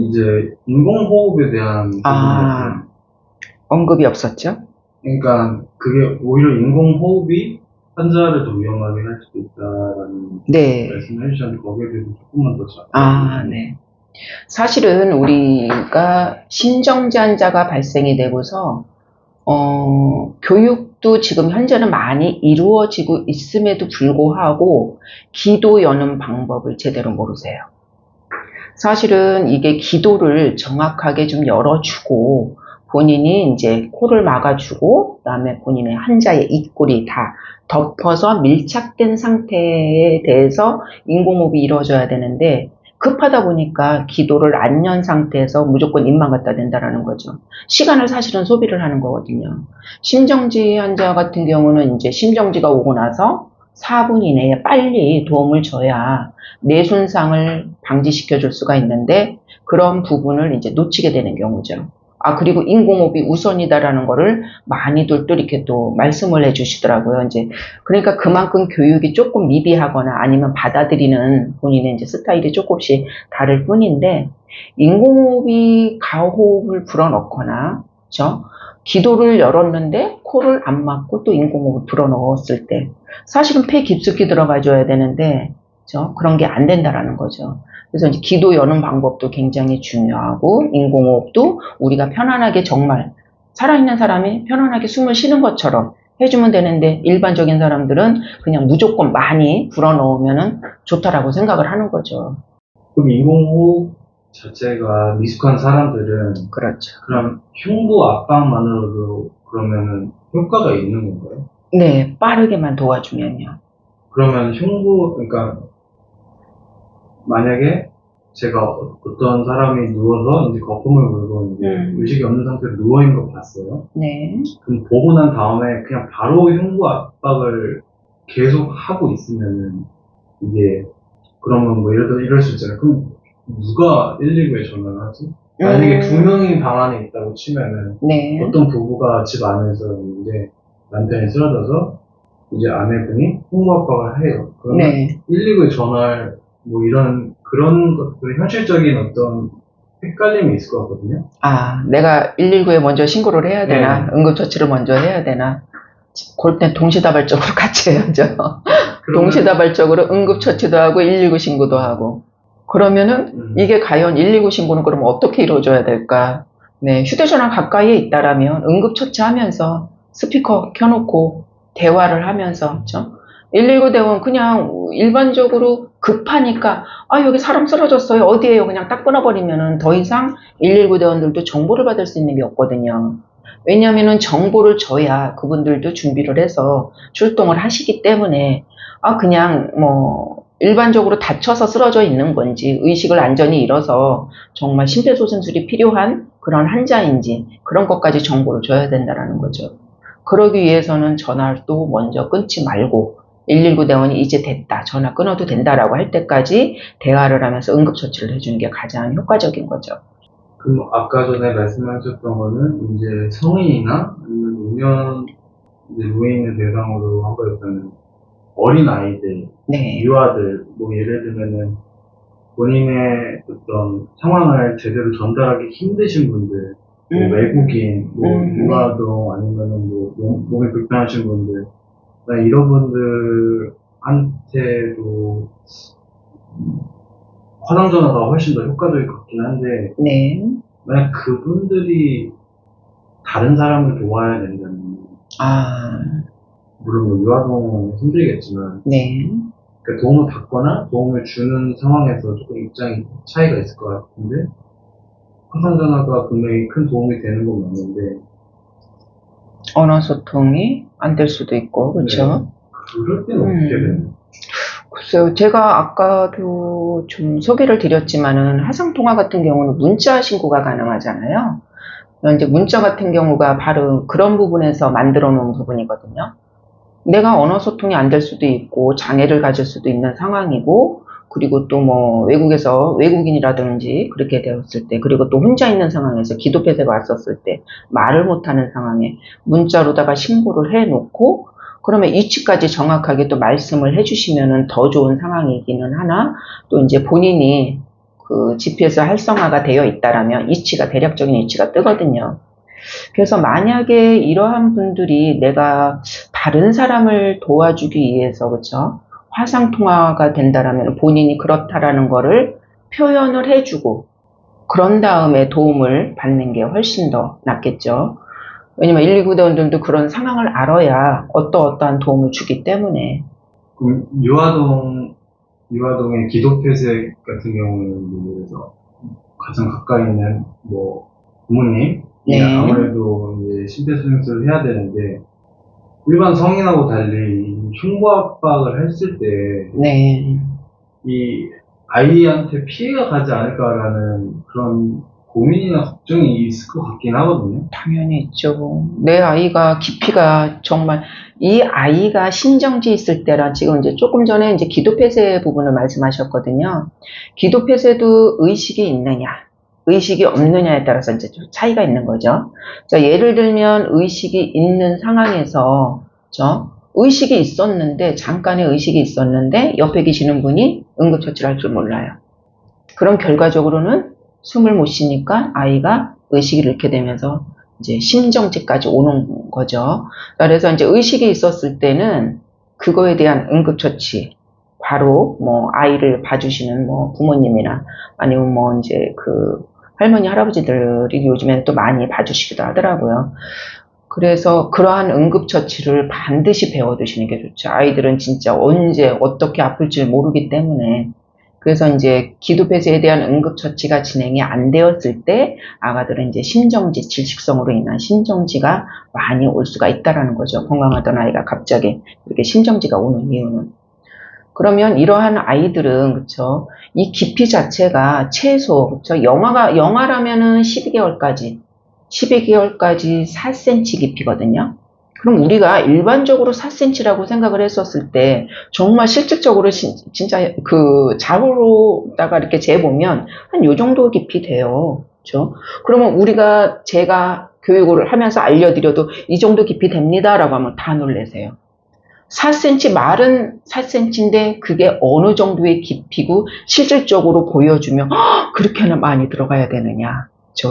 이제 인공호흡에 대한 부분이 언급이 없었죠? 그러니까 그게 오히려 인공호흡이 환자를 더 위험하게 할 수도 있다라는 말씀을 해주셨는데 거기에 대해서 조금만 더 네. 사실은 우리가 심정지 환자가 발생이 되고서 교육도 지금 현재는 많이 이루어지고 있음에도 불구하고 기도 여는 방법을 제대로 모르세요. 사실은 이게 기도를 정확하게 좀 열어주고 본인이 이제 코를 막아주고 그다음에 본인의 환자의 입꼬리 다 덮어서 밀착된 상태에 대해서 인공호흡이 이루어져야 되는데 급하다 보니까 기도를 안 연 상태에서 무조건 입만 갖다 댄다라는 거죠. 시간을 사실은 소비를 하는 거거든요. 심정지 환자 같은 경우는 이제 심정지가 오고 나서 4분 이내에 빨리 도움을 줘야 뇌 손상을 방지시켜 줄 수가 있는데 그런 부분을 이제 놓치게 되는 경우죠. 그리고 인공호흡이 우선이다라는 거를 많이들 또 이렇게 또 말씀을 해 주시더라고요. 이제, 그러니까 그만큼 교육이 조금 미비하거나 아니면 받아들이는 본인의 이제 스타일이 조금씩 다를 뿐인데, 인공호흡이 가호흡을 불어넣거나, 그죠? 기도를 열었는데 코를 안 막고 또 인공호흡을 불어넣었을 때, 사실은 폐 깊숙이 들어가줘야 되는데, 그죠? 그런 게 안 된다라는 거죠. 그래서 이제 기도 여는 방법도 굉장히 중요하고 인공호흡도 우리가 편안하게 정말 살아있는 사람이 편안하게 숨을 쉬는 것처럼 해주면 되는데 일반적인 사람들은 그냥 무조건 많이 불어넣으면 좋다라고 생각을 하는 거죠. 그럼 인공호흡 자체가 미숙한 사람들은 그렇죠. 그럼 흉부 압박만으로도 그러면은 효과가 있는 건가요? 네, 빠르게만 도와주면요. 그러면 그러니까 만약에 제가 어떤 사람이 누워서 이제 거품을 물고 이제 의식이 없는 상태로 누워있는 거 봤어요. 네. 그럼 보고 난 다음에 그냥 바로 흉부 압박을 계속 하고 있으면은 이게 그러면 뭐 이럴 수 있잖아요. 그럼 누가 119에 전화를 하지? 만약에 2명이 방 안에 있다고 치면은 어떤 부부가 집 안에서 있는데 남편이 쓰러져서 이제 아내분이 흉부 압박을 해요. 그러면 119에 전화할 뭐 그런 것들이 현실적인 어떤 헷갈림이 있을 것 같거든요. 내가 119에 먼저 신고를 해야 되나? 응급처치를 먼저 해야 되나? 그럴 땐 동시다발적으로 같이 해야죠. 동시다발적으로 응급처치도 하고 119 신고도 하고. 그러면은 이게 과연 119 신고는 그럼 어떻게 이루어져야 될까? 네, 휴대전화 가까이에 있다라면 응급처치하면서 스피커 켜놓고 대화를 하면서, 그렇죠? 119 대원 그냥 일반적으로 급하니까 여기 사람 쓰러졌어요. 어디에요? 그냥 딱 끊어버리면은 더 이상 119 대원들도 정보를 받을 수 있는 게 없거든요. 왜냐하면은 정보를 줘야 그분들도 준비를 해서 출동을 하시기 때문에 그냥 뭐 일반적으로 다쳐서 쓰러져 있는 건지 의식을 완전히 잃어서 정말 심폐소생술이 필요한 그런 환자인지 그런 것까지 정보를 줘야 된다는 거죠. 그러기 위해서는 전화를 또 먼저 끊지 말고 119 대원이 이제 됐다, 전화 끊어도 된다라고 할 때까지 대화를 하면서 응급처치를 해주는 게 가장 효과적인 거죠. 그럼 아까 전에 말씀하셨던 거는 이제 성인이나 아니면 노인을 대상으로 한 거였다면 어린 아이들, 유아들, 뭐 예를 들면은 본인의 어떤 상황을 제대로 전달하기 힘드신 분들, 뭐 외국인, 뭐 유아동 아니면은 뭐 몸이 불편하신 분들, 이런 분들한테도 화상전화가 훨씬 더 효과적일 것 같긴 한데, 만약 그분들이 다른 사람을 도와야 된다면, 물론 뭐 유아동은 힘들겠지만, 그러니까 도움을 받거나 도움을 주는 상황에서 조금 입장이 차이가 있을 것 같은데, 화상전화가 분명히 큰 도움이 되는 건 맞는데, 언어 소통이 안 될 수도 있고, 그렇죠? 그럴 때는 어떻게 되나요? 글쎄요, 제가 아까도 좀 소개를 드렸지만은 화상통화 같은 경우는 문자 신고가 가능하잖아요. 이제 문자 같은 경우가 바로 그런 부분에서 만들어 놓은 부분이거든요. 내가 언어 소통이 안 될 수도 있고 장애를 가질 수도 있는 상황이고, 그리고 또 뭐 외국에서 외국인이라든지 그렇게 되었을 때, 그리고 또 혼자 있는 상황에서 기도폐쇄가 왔었을 때 말을 못하는 상황에 문자로다가 신고를 해놓고 그러면 위치까지 정확하게 또 말씀을 해주시면은 더 좋은 상황이기는 하나, 또 이제 본인이 그 GPS 활성화가 되어 있다라면 대략적인 위치가 뜨거든요. 그래서 만약에 이러한 분들이 내가 다른 사람을 도와주기 위해서, 그쵸? 화상통화가 된다라면 본인이 그렇다라는 거를 표현을 해주고, 그런 다음에 도움을 받는 게 훨씬 더 낫겠죠. 왜냐면 119 대원들도 그런 상황을 알아야 어떠한 도움을 주기 때문에. 그럼 유아동의 기독폐쇄 같은 경우는 그래서 가장 가까이 있는 뭐 부모님 네. 아무래도 이제 심폐소생술을 해야 되는데 일반 성인하고 달리 이 흉부압박을 했을 때 네. 이 아이한테 피해가 가지 않을까라는 그런 고민이나 걱정이 있을 것 같긴 하거든요. 당연히 있죠. 내 아이가 깊이가 정말, 이 아이가 신정지 있을 때랑 지금 이제 조금 전에 이제 기도폐쇄 부분을 말씀하셨거든요. 기도폐쇄도 의식이 있느냐, 의식이 없느냐에 따라서 이제 좀 차이가 있는 거죠. 자, 예를 들면 의식이 있는 상황에서, 의식이 있었는데, 잠깐의 의식이 있었는데, 옆에 계시는 분이 응급처치를 할 줄 몰라요. 그럼 결과적으로는 숨을 못 쉬니까 아이가 의식을 잃게 되면서 이제 심정지까지 오는 거죠. 그래서 이제 의식이 있었을 때는 그거에 대한 응급처치, 바로 뭐 아이를 봐주시는 뭐 부모님이나 아니면 뭐 이제 그 할머니, 할아버지들이 요즘엔 또 많이 봐주시기도 하더라고요. 그래서 그러한 응급처치를 반드시 배워두시는 게 좋죠. 아이들은 진짜 언제 어떻게 아플지 모르기 때문에. 그래서 이제 기도폐쇄에 대한 응급처치가 진행이 안 되었을 때 아가들은 이제 신정지, 질식성으로 인한 신정지가 많이 올 수가 있다라는 거죠. 건강하던 아이가 갑자기 이렇게 신정지가 오는 이유는. 그러면 이러한 아이들은, 그쵸, 이 깊이 자체가 최소, 그쵸, 영아라면은 12개월까지 4cm 깊이거든요. 그럼 우리가 일반적으로 4cm라고 생각을 했었을 때 정말 실질적으로 진짜 그 자루로다가 이렇게 재보면 한 요 정도 깊이 돼요. 그렇죠? 그러면 제가 교육을 하면서 알려드려도 이 정도 깊이 됩니다라고 하면 다 놀라세요. 4cm, 말은 4cm인데 그게 어느 정도의 깊이고 실질적으로 보여주면 그렇게나 많이 들어가야 되느냐.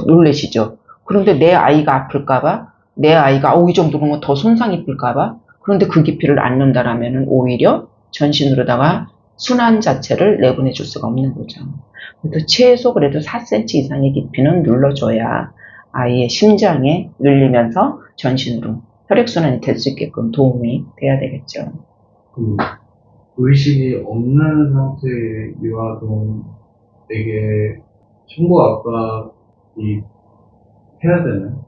놀라시죠? 그런데 내 아이가 아플까봐, 내 아이가 이 정도 보면 더 손상 입을까봐, 그런데 그 깊이를 안 넣는다라면 오히려 전신으로다가 순환 자체를 내보내 줄 수가 없는 거죠. 그래서 최소 그래도 4cm 이상의 깊이는 눌러줘야 아이의 심장에 눌리면서 전신으로 혈액순환이 될 수 있게끔 도움이 돼야 되겠죠. 의식이 없는 상태의 유아동에게 흉부압박이 해야 되나요?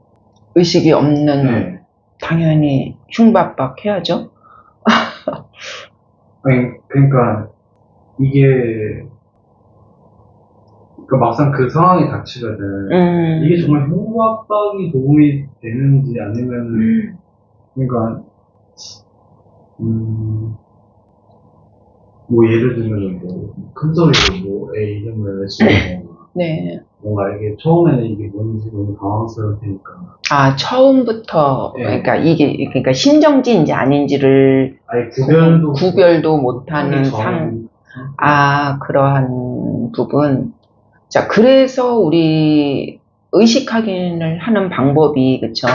의식이 없는, 네. 당연히 흉부압박 해야죠. 아니, 그러니까 이게 그러니까 막상 그 상황이 닥치거든. 이게 정말 흉부압박이 도움이 되는지 아니면 그러니까 뭐 예를 들면 뭐 큰 소리로 뭐 에이 이름을 외치는 거 네. 뭔가 이게 처음에는 이게 뭔지 너무 당황스러울 테니까. 처음부터, 네. 그러니까 심정지인지 아닌지를 아예 구별도 못하는 그러한 부분. 자, 그래서 우리 의식 확인을 하는 방법이, 그쵸?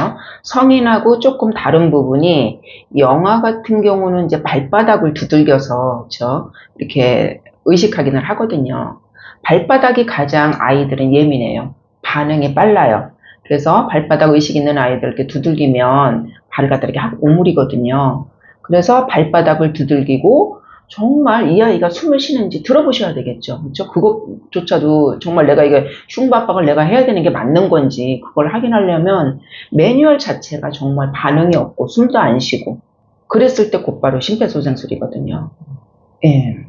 성인하고 조금 다른 부분이, 영아 같은 경우는 이제 발바닥을 두들겨서, 그쵸? 이렇게 의식 확인을 하거든요. 발바닥이 가장 아이들은 예민해요. 반응이 빨라요. 그래서 발바닥 의식 있는 아이들 이렇게 두들기면 발을 갖다 이렇게 하고 오므리거든요. 그래서 발바닥을 두들기고 정말 이 아이가 숨을 쉬는지 들어보셔야 되겠죠. 그렇죠? 그것조차도 정말 내가 이게 흉부압박을 내가 해야 되는 게 맞는 건지 그걸 확인하려면 매뉴얼 자체가 정말 반응이 없고 숨도 안 쉬고 그랬을 때 곧바로 심폐소생술이거든요. 예.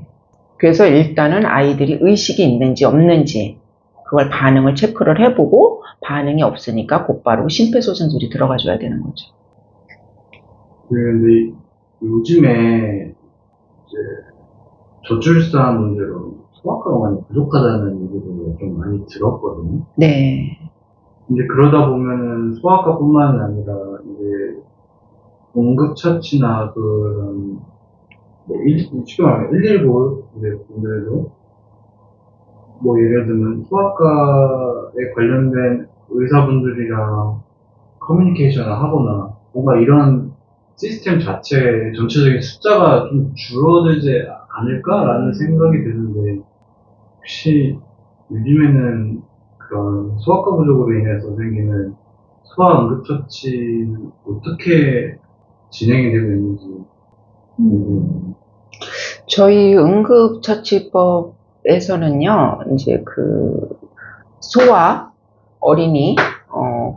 그래서 일단은 아이들이 의식이 있는지 없는지 그걸 반응을 체크를 해보고 반응이 없으니까 곧바로 심폐소생술이 들어가줘야 되는 거죠. 근데 요즘에 이제 저출산 문제로 소아과가 많이 부족하다는 얘기를 좀 많이 들었거든요. 네. 이제 그러다 보면은 소아과뿐만이 아니라 이제 응급처치나 그런 뭐 쉽게 말하면 119 이제 분들도 뭐 예를 들면 소아과에 관련된 의사분들이랑 커뮤니케이션을 하거나 뭔가 이런 시스템 자체 전체적인 숫자가 좀 줄어들지 않을까라는 생각이 드는데 혹시 요즘에는 그런 소아과 부족으로 인해서 생기는 소아 응급처치는 어떻게 진행이 되고 있는지 저희 응급처치법에서는요, 이제 그 소아, 어린이,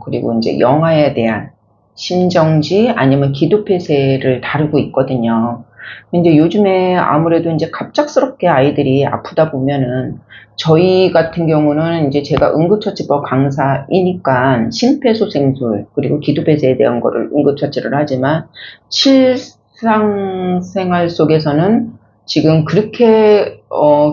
그리고 이제 영아에 대한 심정지 아니면 기도폐쇄를 다루고 있거든요. 근데 요즘에 아무래도 이제 갑작스럽게 아이들이 아프다 보면은 저희 같은 경우는 이제 제가 응급처치법 강사이니까 심폐소생술 그리고 기도폐쇄에 대한 거를 응급처치를 하지만 실상생활 속에서는 지금 그렇게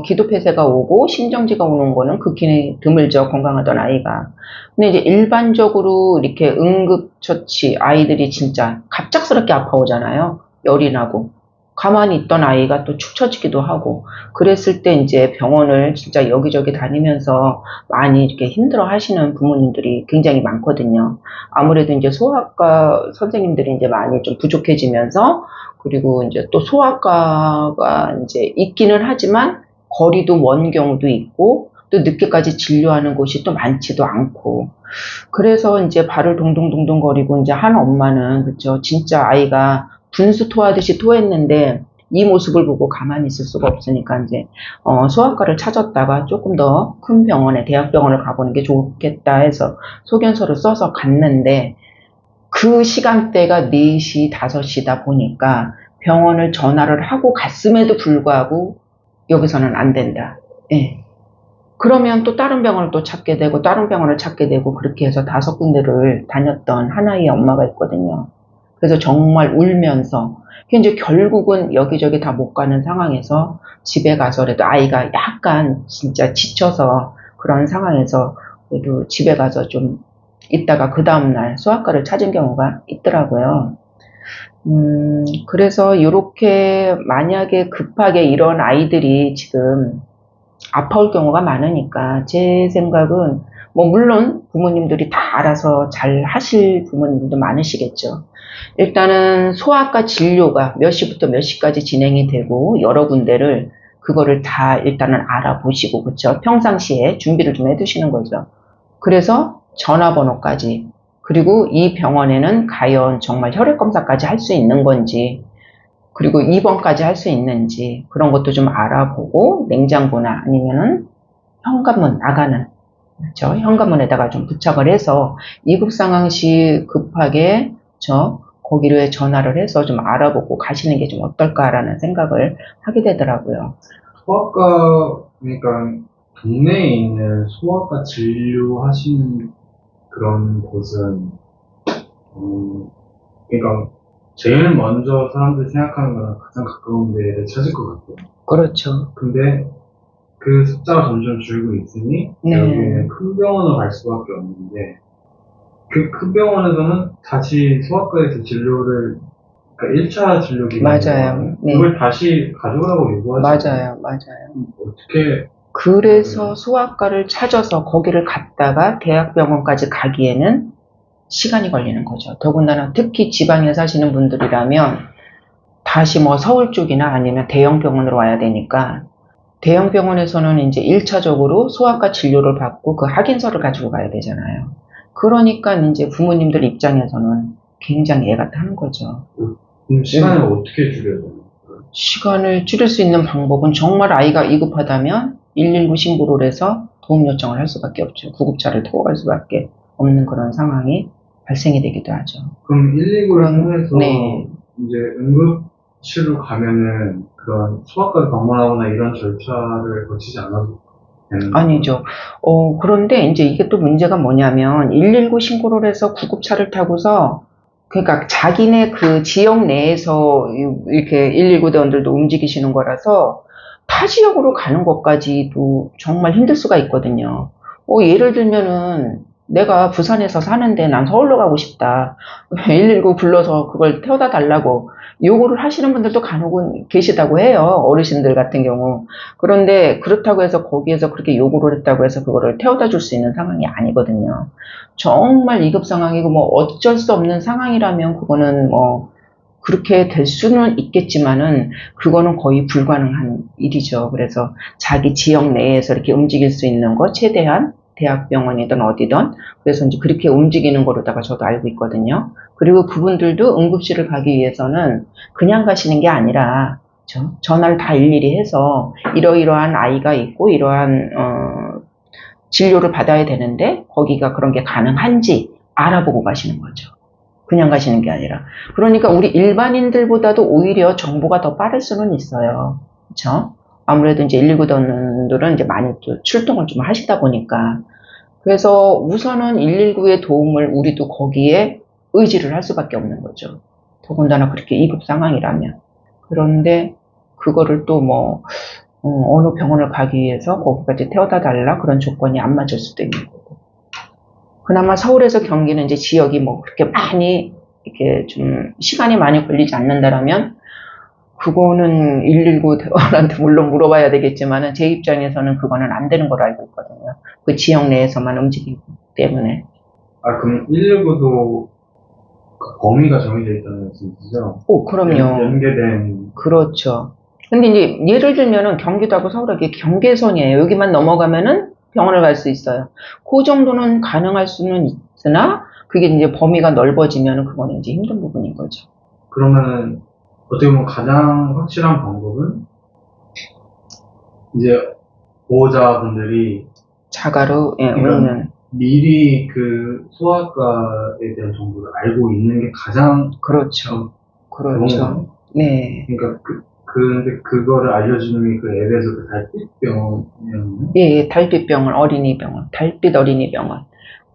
기도폐쇄가 오고 심정지가 오는 거는 극히 드물죠. 건강하던 아이가. 근데 이제 일반적으로 이렇게 응급처치 아이들이 진짜 갑작스럽게 아파오잖아요. 열이 나고. 가만히 있던 아이가 또 축 처지기도 하고. 그랬을 때 이제 병원을 진짜 여기저기 다니면서 많이 이렇게 힘들어 하시는 부모님들이 굉장히 많거든요. 아무래도 이제 소아과 선생님들이 이제 많이 좀 부족해지면서 그리고 이제 또 소아과가 이제 있기는 하지만 거리도 먼 경우도 있고 또 늦게까지 진료하는 곳이 또 많지도 않고 그래서 이제 발을 동동동동 거리고 이제 한 엄마는 그죠 진짜 아이가 분수 토하듯이 토했는데 이 모습을 보고 가만히 있을 수가 없으니까 이제 소아과를 찾았다가 조금 더 큰 병원에 대학병원을 가보는 게 좋겠다 해서 소견서를 써서 갔는데 그 시간대가 4시, 5시다 보니까 병원을 전화를 하고 갔음에도 불구하고 여기서는 안 된다. 예. 그러면 또 다른 병원을 또 찾게 되고 다른 병원을 찾게 되고 그렇게 해서 5군데를 다녔던 하나의 엄마가 있거든요. 그래서 정말 울면서 이제 결국은 여기저기 다 못 가는 상황에서 집에 가서라도 아이가 약간 진짜 지쳐서 그런 상황에서 그래도 집에 가서 좀 있다가 그 다음날 소아과를 찾은 경우가 있더라고요. 그래서 이렇게 만약에 급하게 이런 아이들이 지금 아파올 경우가 많으니까 제 생각은 뭐 물론 부모님들이 다 알아서 잘 하실 부모님들도 많으시겠죠. 일단은 소아과 진료가 몇 시부터 몇 시까지 진행이 되고 여러 군데를 그거를 다 일단은 알아보시고 그렇죠. 평상시에 준비를 좀 해두시는 거죠. 그래서 전화번호까지 그리고 이 병원에는 과연 정말 혈액검사까지 할 수 있는 건지 그리고 입원까지 할 수 있는지 그런 것도 좀 알아보고 냉장고나 아니면은 현관문 나가는 그렇죠? 현관문에다가 좀 부착을 해서 이급 상황 시 급하게 거기로 전화를 해서 좀 알아보고 가시는 게 좀 어떨까라는 생각을 하게 되더라고요. 소아과 그러니까 동네에 있는 소아과 진료하시는 그런 곳은 그러니까 제일 먼저 사람들이 생각하는 거는 가장 가까운 데를 찾을 것 같아요. 그렇죠. 근데 그 숫자가 점점 줄고 있으니 여기는 큰 병원으로 갈 수밖에 없는데 그 큰 병원에서는 다시 소아과에서 진료를 그러니까 1차 진료 기간에 그걸 다시 가져오라고 요구하죠. 맞아요. 어떻게 그래서 소아과를 찾아서 거기를 갔다가 대학병원까지 가기에는 시간이 걸리는 거죠. 더군다나 특히 지방에 사시는 분들이라면 다시 뭐 서울 쪽이나 아니면 대형 병원으로 와야 되니까 대형 병원에서는 이제 1차적으로 소아과 진료를 받고 그 확인서를 가지고 가야 되잖아요. 그러니까 이제 부모님들 입장에서는 굉장히 애가 타는 거죠. 그럼 시간을 어떻게 줄여야 되나요? 시간을 줄일 수 있는 방법은 정말 아이가 위급하다면 119 신고를 해서 도움 요청을 할 수밖에 없죠. 구급차를 타고 갈 수밖에 없는 그런 상황이 발생이 되기도 하죠. 그럼 119를 통해서 이제 응급실로 가면은 그런 소아과를 방문하거나 이런 절차를 거치지 않아도 되는 아니죠. 그런데 이제 이게 또 문제가 뭐냐면 119 신고를 해서 구급차를 타고서 그러니까 자기네 그 지역 내에서 이렇게 119 대원들도 움직이시는 거라서 타 지역으로 가는 것까지도 정말 힘들 수가 있거든요. 예를 들면은 내가 부산에서 사는데 난 서울로 가고 싶다. 119 불러서 그걸 태워다 달라고 요구를 하시는 분들도 간혹은 계시다고 해요. 어르신들 같은 경우. 그런데 그렇다고 해서 거기에서 그렇게 요구를 했다고 해서 그거를 태워다 줄 수 있는 상황이 아니거든요. 정말 위급 상황이고 뭐 어쩔 수 없는 상황이라면 그거는 뭐 그렇게 될 수는 있겠지만은 그거는 거의 불가능한 일이죠. 그래서 자기 지역 내에서 이렇게 움직일 수 있는 거 최대한 대학병원이든 어디든 그래서 이제 그렇게 움직이는 거로다가 저도 알고 있거든요. 그리고 그분들도 응급실을 가기 위해서는 그냥 가시는 게 아니라 전화를 다 일일이 해서 이러이러한 아이가 있고 이러한 진료를 받아야 되는데 거기가 그런 게 가능한지 알아보고 가시는 거죠. 그냥 가시는 게 아니라. 그러니까 우리 일반인들보다도 오히려 정보가 더 빠를 수는 있어요. 그렇죠? 아무래도 이제 119분들은 이제 많이 또 출동을 좀 하시다 보니까. 그래서 우선은 119의 도움을 우리도 거기에 의지를 할 수밖에 없는 거죠. 더군다나 그렇게 2급 상황이라면. 그런데 그거를 또 뭐 어느 병원을 가기 위해서 거기까지 태워다 달라 그런 조건이 안 맞을 수도 있는 거고. 그나마 서울에서 경기는 이제 지역이 뭐 그렇게 많이 이렇게 좀 시간이 많이 걸리지 않는다라면 그거는 119 대원한테 물론 물어봐야 되겠지만은 제 입장에서는 그거는 안 되는 걸로 알고 있거든요. 그 지역 내에서만 움직이기 때문에. 아, 그럼 119도 범위가 정해져 있다는 말씀이시죠? 오, 그럼요. 연계된. 그렇죠. 근데 이제 예를 들면은 경기도하고 서울하고 경계선이에요. 여기만 넘어가면은 병원을 갈 수 있어요. 그 정도는 가능할 수는 있으나 그게 이제 범위가 넓어지면은 그거는 이제 힘든 부분인 거죠. 그러면은 어떻게 보면 가장 확실한 방법은 이제 보호자분들이 자가로 예, 그러니까 오면 미리 그 소아과에 대한 정보를 알고 있는 게 가장 그렇죠. 좋은 그렇죠. 거예요. 네. 그러니까 근데 그거를 알려주는 게 그 앱에서 그 달빛병원이었나요? 예, 달빛병원 어린이병원, 달빛 어린이병원.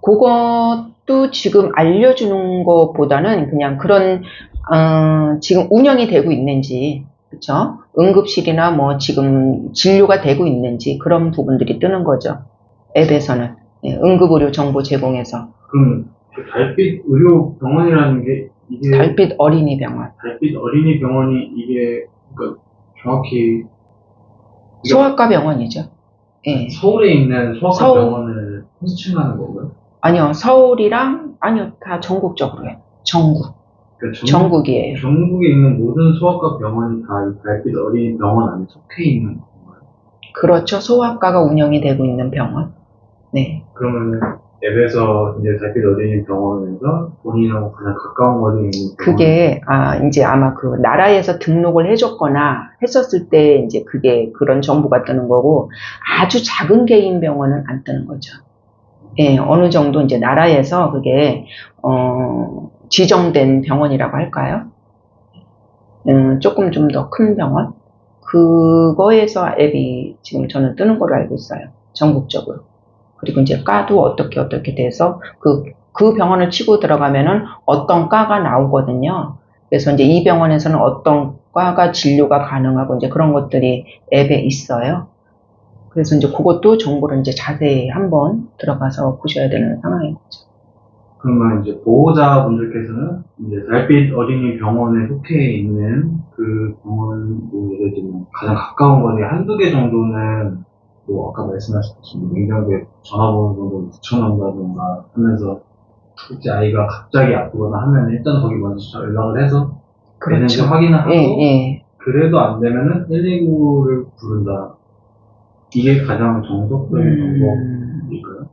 그것도 지금 알려주는 것보다는 그냥 그런 지금 운영이 되고 있는지, 그렇죠? 응급실이나 뭐 지금 진료가 되고 있는지 그런 부분들이 뜨는 거죠. 앱에서는 예, 응급의료 정보 제공해서 그럼 그 달빛 의료병원이라는 게 이게 달빛 어린이병원, 달빛 어린이병원이 이게 그러니까 정확히 소아과 병원이죠. 예. 서울에 있는 소아과 서울. 병원을 호칭하는 건가요? 아니요, 서울이랑 아니요, 다 전국적으로요. 전국. 그러니까 전국이에요. 전국에 있는 모든 소아과 병원이 다 이 달빛 어린이병원 안에 속해 있는 건가요? 그렇죠. 소아과가 운영이 되고 있는 병원. 네. 그러면 앱에서 이제 달빛 어린이병원에서 본인하고 가장 가까운 거리에 있는 병원. 그게 이제 아마 그 나라에서 등록을 해줬거나 했었을 때 이제 그게 그런 정보가 뜨는 거고 아주 작은 개인 병원은 안 뜨는 거죠. 예, 어느 정도 이제 나라에서 그게 지정된 병원이라고 할까요? 조금 좀 더 큰 병원 그거에서 앱이 지금 저는 뜨는 걸로 알고 있어요. 전국적으로. 그리고 이제 과도 어떻게 돼서 그 병원을 치고 들어가면은 어떤 과가 나오거든요. 그래서 이제 이 병원에서는 어떤 과가 진료가 가능하고 이제 그런 것들이 앱에 있어요. 그래서 이제 그것도 정보를 이제 자세히 한번 들어가서 보셔야 되는 상황인 거죠. 그러면 이제 보호자분들께서는 이제 달빛 어린이병원에 속해 있는 그 병원, 뭐 예를 들면 가장 가까운 거리에 한두 개 정도는 뭐 아까 말씀하셨듯이 냉장고에 전화번호 정도 붙여놓는다던가 하면서 혹시 아이가 갑자기 아프거나 하면 일단 거기 먼저 연락을 해서 되는지 그렇죠. 확인을 하고 예. 그래도 안 되면은 119를 부른다. 이게 가장 정석적인 방법일까요?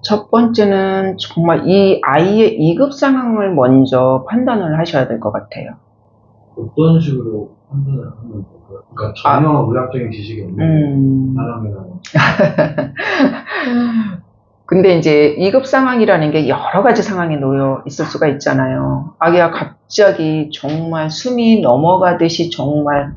첫 번째는 정말 이 아이의 2급 상황을 먼저 판단을 하셔야 될 것 같아요. 어떤 식으로 판단을 하면 될까요? 그러니까 전혀 의학적인 지식이 없는 사람이라면. 근데 이제 2급 상황이라는 게 여러 가지 상황이 놓여 있을 수가 있잖아요. 아기가 갑자기 정말 숨이 넘어가듯이 정말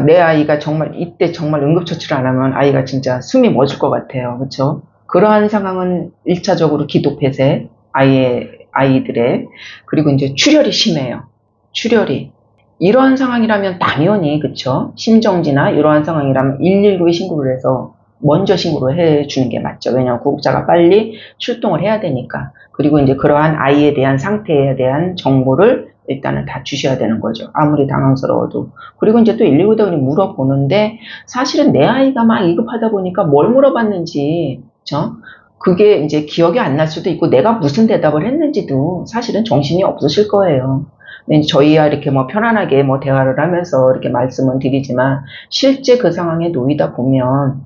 내 아이가 정말 이때 정말 응급처치를 안 하면 아이가 진짜 숨이 멎을 것 같아요. 그렇죠? 그러한 상황은 1차적으로 기도 폐쇄, 아이들의, 그리고 이제 출혈이 심해요. 출혈이. 이런 상황이라면 당연히, 그쵸? 심정지나 이러한 상황이라면 119에 신고를 해서 먼저 신고를 해주는 게 맞죠. 왜냐하면 구급자가 빨리 출동을 해야 되니까. 그리고 이제 그러한 아이에 대한 상태에 대한 정보를 일단은 다 주셔야 되는 거죠. 아무리 당황스러워도. 그리고 이제 또 119다 물어보는데 사실은 내 아이가 막 위급하다 보니까 뭘 물어봤는지, 그죠? 그게 이제 기억이 안 날 수도 있고 내가 무슨 대답을 했는지도 사실은 정신이 없으실 거예요. 근데 저희야 이렇게 뭐 편안하게 뭐 대화를 하면서 이렇게 말씀은 드리지만 실제 그 상황에 놓이다 보면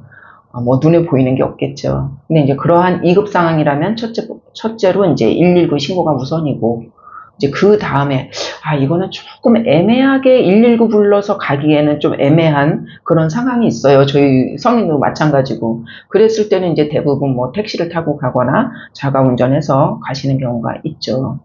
뭐 눈에 보이는 게 없겠죠. 근데 이제 그러한 2급 상황이라면 첫째로 이제 119 신고가 우선이고 이제 그 다음에 이거는 조금 애매하게 119 불러서 가기에는 좀 애매한 그런 상황이 있어요. 저희 성인도 마찬가지고. 그랬을 때는 이제 대부분 뭐 택시를 타고 가거나 자가 운전해서 가시는 경우가 있죠.